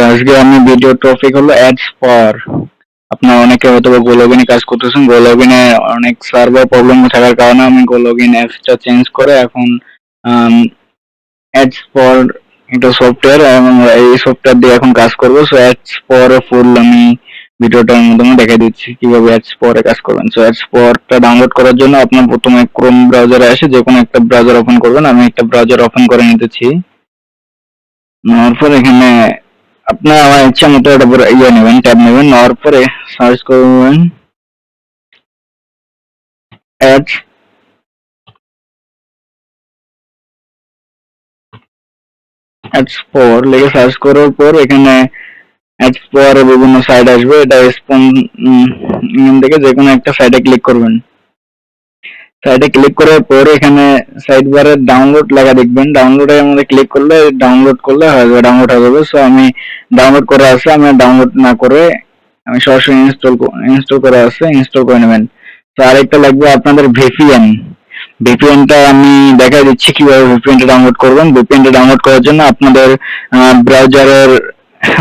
আজকে আমি video topic হলো অ্যাডস ফর। আপনারা অনেকে হয়তো গো লগইনে কাজ করতেছেন, গো লগইনে অনেক সার্ভার প্রবলেম থাকার কারণে আমি গো লগইন অ্যাপসটা চেঞ্জ করে এখন অ্যাডস ফর একটা সফটওয়্যার, এবং এই সফটওয়্যার দিয়ে এখন কাজ করবো। সো অ্যাডস ফর ফুল আমি ভিডিওটার মাধ্যমে দেখাই দিচ্ছি কিভাবে অ্যাডস ফর কাজ করবেন। সো অ্যাডস ফরটা ডাউনলোড করার জন্য আপনার প্রথমে ক্রোম ব্রাউজারে এসে যে কোনো একটা ব্রাউজার ওপেন করবেন। আমি একটা ব্রাউজার ওপেন করে নিতেছি। নেওয়ার পর এখানে আপনার আমার ইচ্ছা মতো এটা পুরো ইয়ে নেবেন, ট্যাব নেবেন, নেওয়ার পরে সার্চ করবেন অ্যাডস অ্যাডস ফর লিখে সার্চ করার পর এখানে অ্যাডস ফর বিভিন্ন সাইট আসবে। এটা স্পন থেকে যে কোনো একটা সাইটে ক্লিক করবেন। সাইটে ক্লিক করার পর এখানে সাইড বারে ডাউনলোড লেখা দেখবেন, ডাউনলোডের মধ্যে ক্লিক করলে ডাউনলোড করলে হয়ে যাবে, ডাউনলোড হয়ে যাবে। সো আমি ডাউনলোড করা আছে, আমি ডাউনলোড না করে আমি সরাসরি ইনস্টল করা আছে, ইনস্টল করে নেবেন। তো আরেকটা লাগবে আপনাদের ভিপিএন। ভিপিএনটা আমি দেখাই দিচ্ছি কিভাবে ভিপিএনটা ডাউনলোড করবেন। ভিপিএনটা ডাউনলোড করার জন্য আপনাদের ব্রাউজারের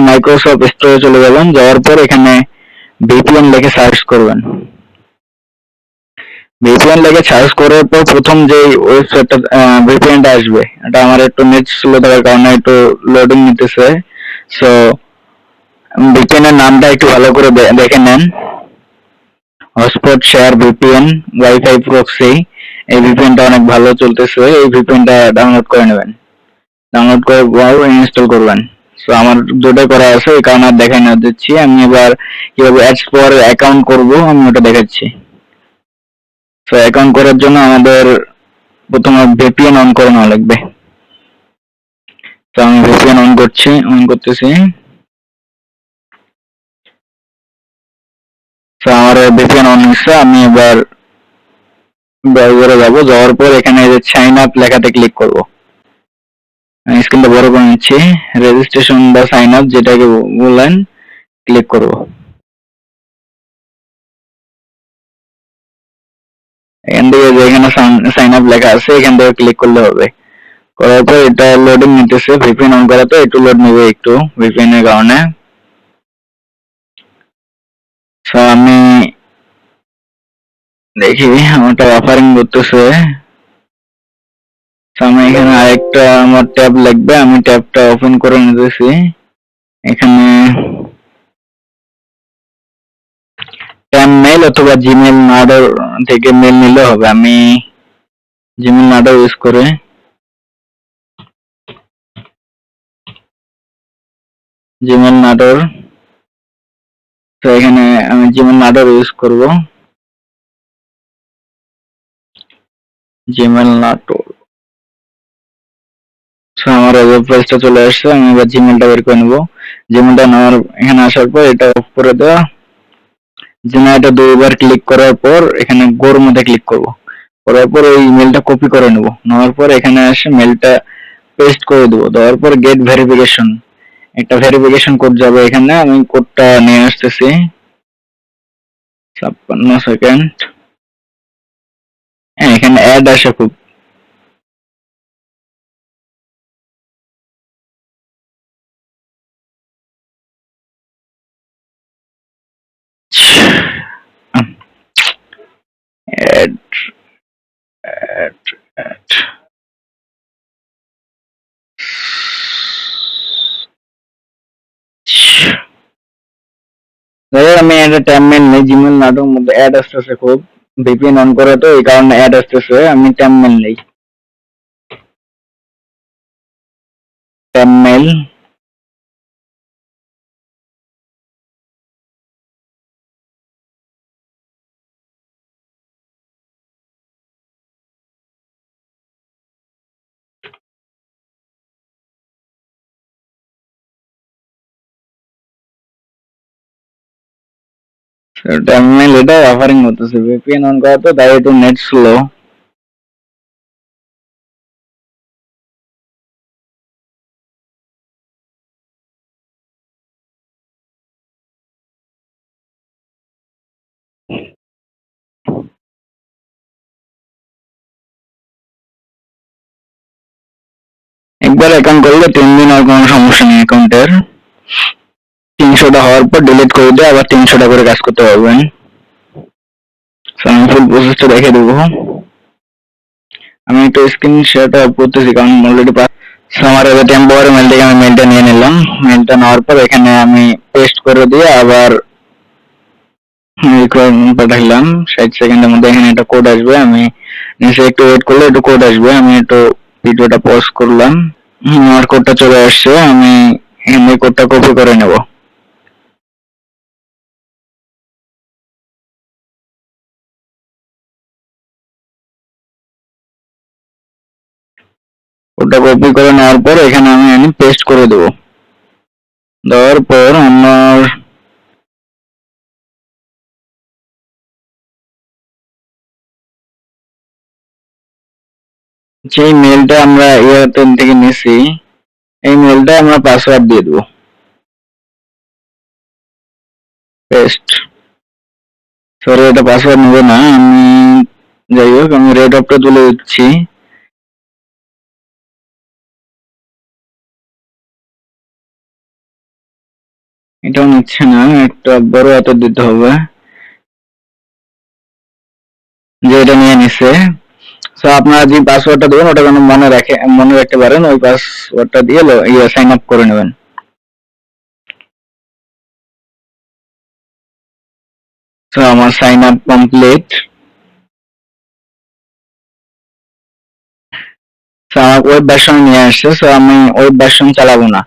মাইক্রোসফট স্টোরে চলে যাবেন, যাওয়ার পর এখানে ভিপিএন লিখে সার্চ করবেন। ভিপিএন লিখে সার্চ করার পর প্রথম যে ওয়েবসাইটটা ভিপিএনটা আসবে, এটা আমার একটু নেট স্লো থাকার কারণে একটু লোডিং নিতেছে। সো ভিপিএন এর নামটা একটু ভালো করে দেখে নেন। Hotspot share VPN wifi proxy, এই ভিপিএনটা অনেক ভালো চলতেছে, এই ভিপিএনটা ডাউনলোড করে নেবেন। ডাউনলোড করে ইনস্টল করবেন। সো আমার দুটোই করা আছে, এই কারণে দেখাই না দিচ্ছি। আমি এবার কিভাবে অ্যাডস ফর অ্যাকাউন্ট করব আমি ওটা দেখাচ্ছি। সো অ্যাকাউন্ট করার জন্য আমাদের প্রথমে ভিপিএন অন করে নেওয়া লাগবে। তো আমি ভিপিএন অন করতেছি। তো আমার ভিপিএন অন হচ্ছে। আমি এবার ব্রাউজারে যাব, যাওয়ার পর এখানে যে সাইন আপ লেখাতে ক্লিক করব। স্ক্রিনটা বড় করে নিচ্ছি, রেজিস্ট্রেশন বা সাইন আপ যেটাকে বলেন ক্লিক করব। এখান থেকে যেখানে সাইন আপ লেখা আছে এখান থেকে ক্লিক করলে হবে। করার পর এটা লোডিং নিতেছে, ভিপিএন অন করা তো একটু লোড নেবে একটু ভিপিএন এর কারণে। সো আমি দেখি আমারটা অফারিং করতেছে। আমি এখানে আরেকটা আমার ট্যাব লাগবে, আমি ট্যাবটা ওপেন করে নিতেছি। এখানে ট্যাব মেল অথবা জিমেল নাডর থেকে মেল নিলে হবে। আমি জিমেল নাডর ইউজ করে জিমেল নাডর, তো এখানে আমি জিমেল নাডর ইউজ করব। জিমেল নাডর, আমার ওয়েব পেজটা চলে আসছে। আমি এবার জিমেলটা বের করে নেব। জিমেলটা নেওয়ার এখানে আসার পর এটা অফ করে দেওয়া। জিমেলটা দুইবার ক্লিক করার পর এখানে গোর মধ্যে ক্লিক করব। করার পর এই ইমেলটা কপি করে নেব। নেওয়ার পর এখানে এসে মেলটা পেস্ট করে দেবো। দেওয়ার পর গেট ভেরিফিকেশন, একটা ভেরিফিকেশন কোড যাবে এখানে। আমি কোডটা নিয়ে আসতেছি। 56 সেকেন্ড। হ্যাঁ, এখানে অ্যাড আসে খুব। অ্যাড অ্যাড অ্যাড আমি একটা ট্যাব মেল নেই, জিমেল নাটোর মধ্যে অ্যাড আসতেছে খুব। ভিপিএন অন করে তো এই কারণে অ্যাড আসতেছে। আমি ট্যাব মেল নেই, ট্যাব মেল। ট্যাব মেল এটা অফারিং করতেছে, ভিপিএন অন করা তো তাই একটু নেট স্লো। একবার অ্যাকাউন্ট করলে 3 দিন আর কোনো সমস্যা নেই অ্যাকাউন্টের। 300টা হওয়ার পর ডিলিট করে দিয়ে আবার 300টা করে কাজ করতে পারবেন। আমি ফুল প্রসেসটা দেখে দেবো। আমি একটু স্ক্রিন শেয়ারটা অফ করতেছি কারণ অলরেডি আমার এবার টেম্পোরারি মেল থেকে আমি মেলটা নিয়ে নিলাম। মেলটা নেওয়ার পর এখানে আমি পেস্ট করে দিয়ে আবার পাঠাইলাম। 60 সেকেন্ডের মধ্যে এখানে একটা কোড আসবে, আমি নিচে একটু ওয়েট করলে একটু কোড আসবে। আমি একটু ভিডিওটা পজ করলাম। আমার কোডটা চলে আসছে, আমি এখানে কোডটা কপি করে নেব। কোডটা কপি করে নেওয়ার পর এখানে আমি পেস্ট করে দেব। দেওয়ার পর আমার যে মেলটা আমরা এয়ারটেল থেকে নিছি এই মেলটা আমরা পাসওয়ার্ড দিয়ে দেব। পেস্ট। সরি, এটা পাসওয়ার্ড নেবে না, আমি যাই হোক আমি রেড অফটা তুলে দিচ্ছি। এটাও নিচ্ছে না, একটা বড় হাতের দিতে হবে, যে এটা নিয়ে নিছে। সো আপনারা যে পাসওয়ার্ডটা দেবেন ওটা যেন মনে রাখতে পারেন, ওই পাসওয়ার্ডটা দিয়ে সাইন আপ করে নেবেন। সো আমার সাইন আপ কমপ্লিট। সো আমার ওয়েব ভার্সন নিয়ে আসছে, সো আমি ওয়েব ভার্সন চালাবো না।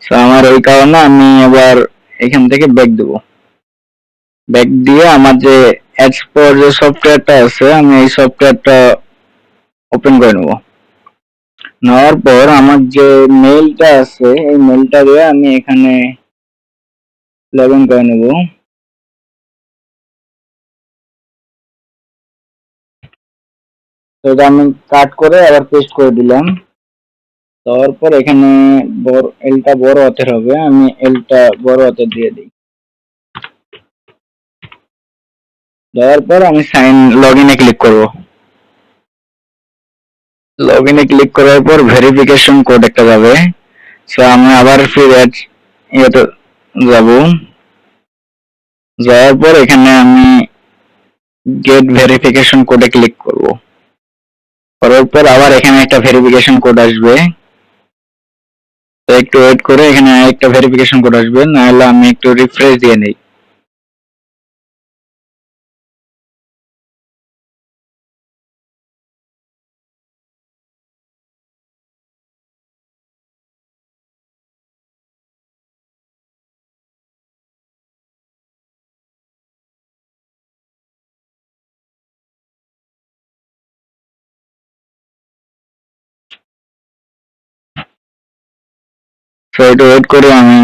সো আমার এই কারণে আমি এবার এখান থেকে ব্যাক দেবো। ব্যাক দিয়ে আমার যে এক্সপোর যে সফটওয়্যারটা আছে আমি এই সফটওয়্যারটা ওপেন করে নেব। নেওয়ার পর আমার যে মেইলটা আছে এই মেইলটা দিয়ে আমি এখানে লগ ইন করে নেব। তো এটা আমি কাট করে আবার পেস্ট করে দিলাম। তারপর এখানে এলটা বড় হাতের হবে, আমি এলটা বড় হাতের দিয়ে দিই। দেওয়ার পর আমি লগ ইনে ক্লিক করব। লগ ইনে ক্লিক করার পর ভেরিফিকেশন কোড একটা যাবে। সো আমি আবার ফিরে ইয়েতে যাব। যাওয়ার পর এখানে আমি গেট ভেরিফিকেশন কোডে ক্লিক করব। করার পর আবার এখানে একটা ভেরিফিকেশন কোড আসবে, তো একটু ওয়েট করে এখানে একটা ভেরিফিকেশন কোড আসবে, নাহলে আমি একটু রিফ্রেশ দিয়ে নেই। তো একটু ওয়েট করে আমি